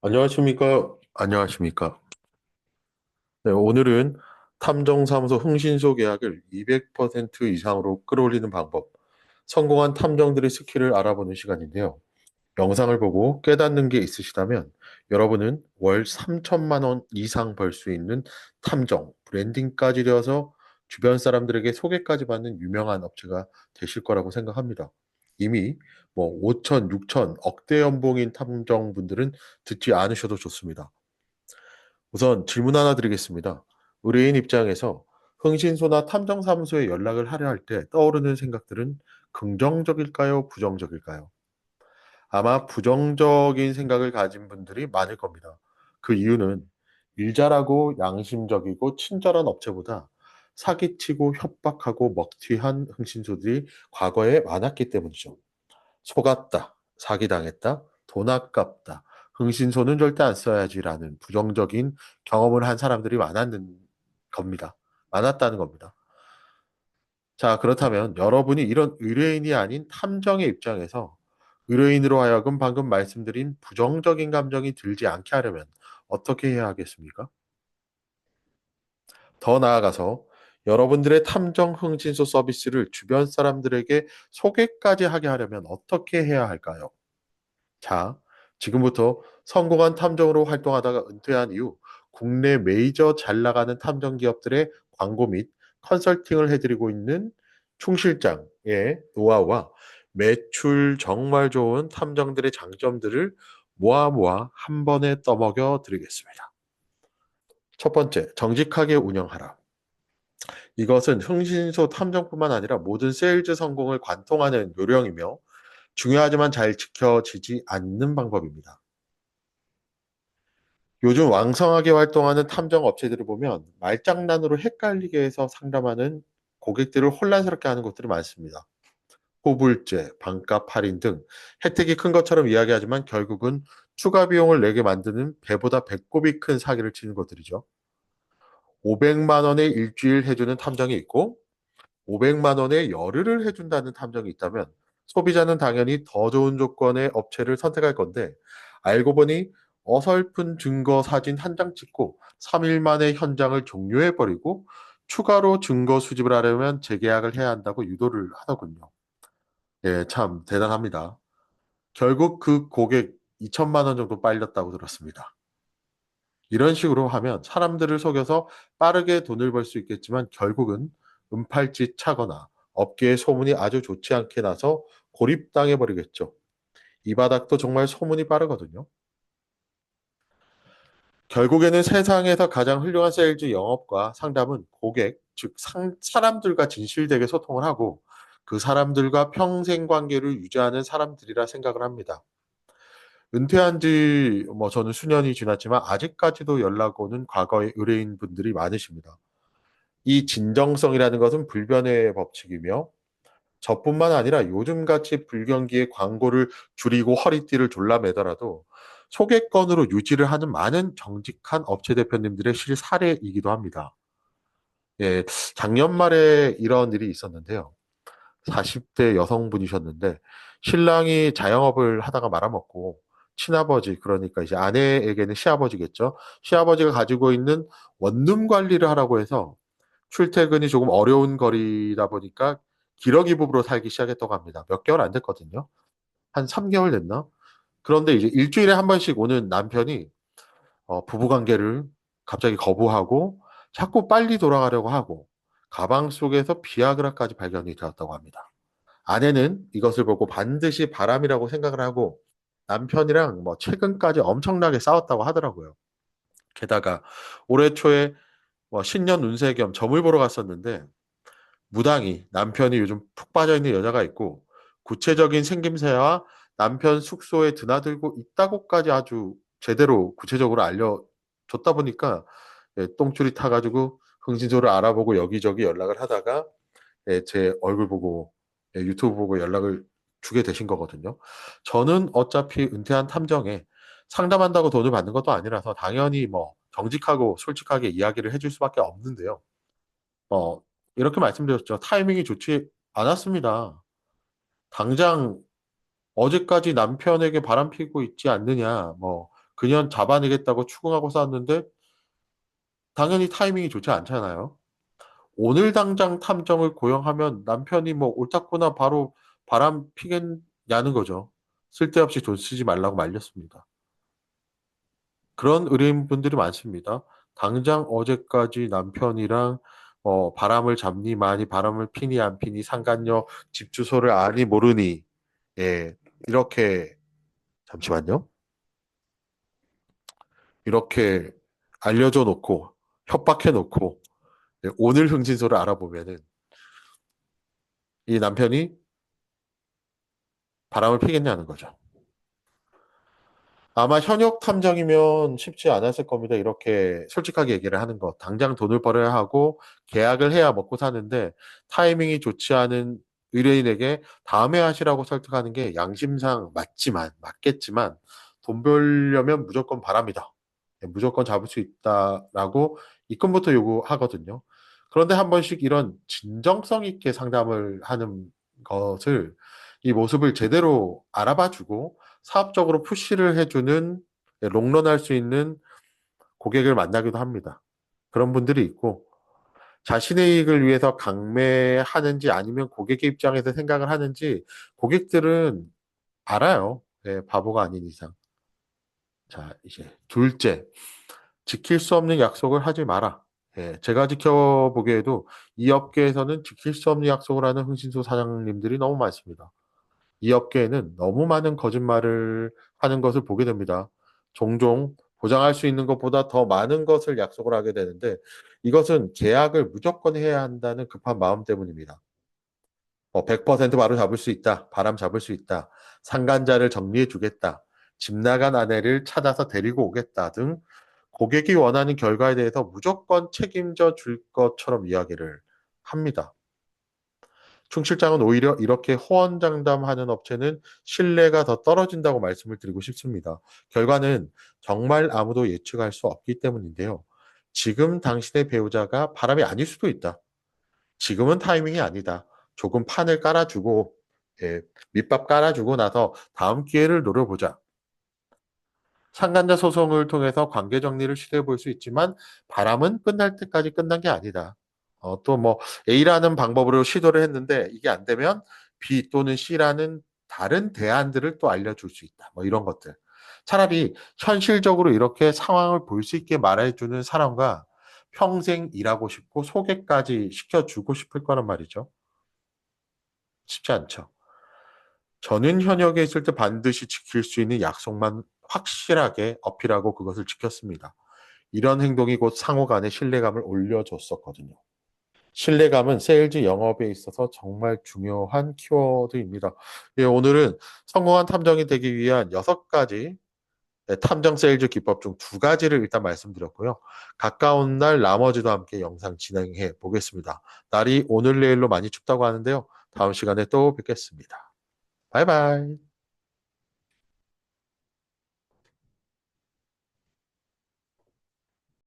안녕하십니까? 안녕하십니까? 네, 오늘은 탐정사무소 흥신소 계약을 200% 이상으로 끌어올리는 방법, 성공한 탐정들의 스킬을 알아보는 시간인데요. 영상을 보고 깨닫는 게 있으시다면 여러분은 월 3천만 원 이상 벌 수 있는 탐정, 브랜딩까지 되어서 주변 사람들에게 소개까지 받는 유명한 업체가 되실 거라고 생각합니다. 이미 5천, 6천, 억대 연봉인 탐정분들은 듣지 않으셔도 좋습니다. 우선 질문 하나 드리겠습니다. 의뢰인 입장에서 흥신소나 탐정사무소에 연락을 하려 할 때 떠오르는 생각들은 긍정적일까요? 부정적일까요? 아마 부정적인 생각을 가진 분들이 많을 겁니다. 그 이유는 일 잘하고 양심적이고 친절한 업체보다 사기치고 협박하고 먹튀한 흥신소들이 과거에 많았기 때문이죠. 속았다, 사기당했다, 돈 아깝다, 흥신소는 절대 안 써야지라는 부정적인 경험을 한 사람들이 많았는 겁니다. 많았다는 겁니다. 자, 그렇다면 여러분이 이런 의뢰인이 아닌 탐정의 입장에서 의뢰인으로 하여금 방금 말씀드린 부정적인 감정이 들지 않게 하려면 어떻게 해야 하겠습니까? 더 나아가서 여러분들의 탐정 흥신소 서비스를 주변 사람들에게 소개까지 하게 하려면 어떻게 해야 할까요? 자, 지금부터 성공한 탐정으로 활동하다가 은퇴한 이후 국내 메이저 잘 나가는 탐정 기업들의 광고 및 컨설팅을 해드리고 있는 충 실장의 노하우와 매출 정말 좋은 탐정들의 장점들을 모아 모아 한 번에 떠먹여 드리겠습니다. 첫 번째, 정직하게 운영하라. 이것은 흥신소 탐정뿐만 아니라 모든 세일즈 성공을 관통하는 요령이며 중요하지만 잘 지켜지지 않는 방법입니다. 요즘 왕성하게 활동하는 탐정 업체들을 보면 말장난으로 헷갈리게 해서 상담하는 고객들을 혼란스럽게 하는 것들이 많습니다. 호불제, 반값 할인 등 혜택이 큰 것처럼 이야기하지만 결국은 추가 비용을 내게 만드는 배보다 배꼽이 큰 사기를 치는 것들이죠. 500만 원에 일주일 해주는 탐정이 있고 500만 원에 열흘을 해준다는 탐정이 있다면 소비자는 당연히 더 좋은 조건의 업체를 선택할 건데 알고 보니 어설픈 증거 사진 한 장 찍고 3일 만에 현장을 종료해버리고 추가로 증거 수집을 하려면 재계약을 해야 한다고 유도를 하더군요. 예, 참 대단합니다. 결국 그 고객 2천만 원 정도 빨렸다고 들었습니다. 이런 식으로 하면 사람들을 속여서 빠르게 돈을 벌 수 있겠지만 결국은 은팔찌 차거나 업계의 소문이 아주 좋지 않게 나서 고립당해 버리겠죠. 이 바닥도 정말 소문이 빠르거든요. 결국에는 세상에서 가장 훌륭한 세일즈 영업과 상담은 고객, 즉 사람들과 진실되게 소통을 하고 그 사람들과 평생 관계를 유지하는 사람들이라 생각을 합니다. 은퇴한 지 저는 수년이 지났지만 아직까지도 연락 오는 과거의 의뢰인 분들이 많으십니다. 이 진정성이라는 것은 불변의 법칙이며 저뿐만 아니라 요즘같이 불경기에 광고를 줄이고 허리띠를 졸라매더라도 소개권으로 유지를 하는 많은 정직한 업체 대표님들의 실사례이기도 합니다. 예, 작년 말에 이런 일이 있었는데요. 40대 여성분이셨는데 신랑이 자영업을 하다가 말아먹고 친아버지 그러니까 이제 아내에게는 시아버지겠죠. 시아버지가 가지고 있는 원룸 관리를 하라고 해서 출퇴근이 조금 어려운 거리다 보니까 기러기 부부로 살기 시작했다고 합니다. 몇 개월 안 됐거든요. 한 3개월 됐나? 그런데 이제 일주일에 한 번씩 오는 남편이 부부 관계를 갑자기 거부하고 자꾸 빨리 돌아가려고 하고 가방 속에서 비아그라까지 발견이 되었다고 합니다. 아내는 이것을 보고 반드시 바람이라고 생각을 하고 남편이랑 최근까지 엄청나게 싸웠다고 하더라고요. 게다가 올해 초에 신년 운세 겸 점을 보러 갔었는데 무당이 남편이 요즘 푹 빠져 있는 여자가 있고 구체적인 생김새와 남편 숙소에 드나들고 있다고까지 아주 제대로 구체적으로 알려줬다 보니까 예, 똥줄이 타가지고 흥신소를 알아보고 여기저기 연락을 하다가 예, 제 얼굴 보고 예, 유튜브 보고 연락을 주게 되신 거거든요. 저는 어차피 은퇴한 탐정에 상담한다고 돈을 받는 것도 아니라서 당연히 정직하고 솔직하게 이야기를 해줄 수밖에 없는데요. 어, 이렇게 말씀드렸죠. 타이밍이 좋지 않았습니다. 당장 어제까지 남편에게 바람 피고 있지 않느냐, 그년 잡아내겠다고 추궁하고 싸웠는데 당연히 타이밍이 좋지 않잖아요. 오늘 당장 탐정을 고용하면 남편이 뭐 옳다구나 바로 바람 피겠냐는 거죠. 쓸데없이 돈 쓰지 말라고 말렸습니다. 그런 의뢰인분들이 많습니다. 당장 어제까지 남편이랑 바람을 잡니 많이 바람을 피니 안 피니 상간녀 집 주소를 아니 모르니 예 이렇게 잠시만요. 이렇게 알려줘 놓고 협박해 놓고 오늘 흥진소를 알아보면은 이 남편이 바람을 피겠냐는 거죠. 아마 현역 탐정이면 쉽지 않았을 겁니다. 이렇게 솔직하게 얘기를 하는 거. 당장 돈을 벌어야 하고 계약을 해야 먹고 사는데 타이밍이 좋지 않은 의뢰인에게 다음에 하시라고 설득하는 게 양심상 맞겠지만 돈 벌려면 무조건 바랍니다. 무조건 잡을 수 있다라고 입금부터 요구하거든요. 그런데 한 번씩 이런 진정성 있게 상담을 하는 것을 이 모습을 제대로 알아봐주고 사업적으로 푸시를 해주는 롱런할 수 있는 고객을 만나기도 합니다. 그런 분들이 있고 자신의 이익을 위해서 강매하는지 아니면 고객의 입장에서 생각을 하는지 고객들은 알아요. 예, 바보가 아닌 이상. 자, 이제 둘째, 지킬 수 없는 약속을 하지 마라. 예, 제가 지켜보기에도 이 업계에서는 지킬 수 없는 약속을 하는 흥신소 사장님들이 너무 많습니다. 이 업계에는 너무 많은 거짓말을 하는 것을 보게 됩니다. 종종 보장할 수 있는 것보다 더 많은 것을 약속을 하게 되는데 이것은 계약을 무조건 해야 한다는 급한 마음 때문입니다. 100% 바로 잡을 수 있다. 바람 잡을 수 있다. 상간자를 정리해 주겠다. 집 나간 아내를 찾아서 데리고 오겠다 등 고객이 원하는 결과에 대해서 무조건 책임져 줄 것처럼 이야기를 합니다. 충 실장은 오히려 이렇게 호언장담하는 업체는 신뢰가 더 떨어진다고 말씀을 드리고 싶습니다. 결과는 정말 아무도 예측할 수 없기 때문인데요. 지금 당신의 배우자가 바람이 아닐 수도 있다. 지금은 타이밍이 아니다. 조금 판을 깔아주고 예, 밑밥 깔아주고 나서 다음 기회를 노려보자. 상간자 소송을 통해서 관계 정리를 시도해 볼 수 있지만 바람은 끝날 때까지 끝난 게 아니다. 또 뭐 A라는 방법으로 시도를 했는데 이게 안 되면 B 또는 C라는 다른 대안들을 또 알려줄 수 있다. 뭐 이런 것들. 차라리 현실적으로 이렇게 상황을 볼 수 있게 말해주는 사람과 평생 일하고 싶고 소개까지 시켜주고 싶을 거란 말이죠. 쉽지 않죠. 저는 현역에 있을 때 반드시 지킬 수 있는 약속만 확실하게 어필하고 그것을 지켰습니다. 이런 행동이 곧 상호 간의 신뢰감을 올려줬었거든요. 신뢰감은 세일즈 영업에 있어서 정말 중요한 키워드입니다. 예, 오늘은 성공한 탐정이 되기 위한 6가지 탐정 세일즈 기법 중 2가지를 일단 말씀드렸고요. 가까운 날 나머지도 함께 영상 진행해 보겠습니다. 날이 오늘 내일로 많이 춥다고 하는데요. 다음 시간에 또 뵙겠습니다. 바이바이.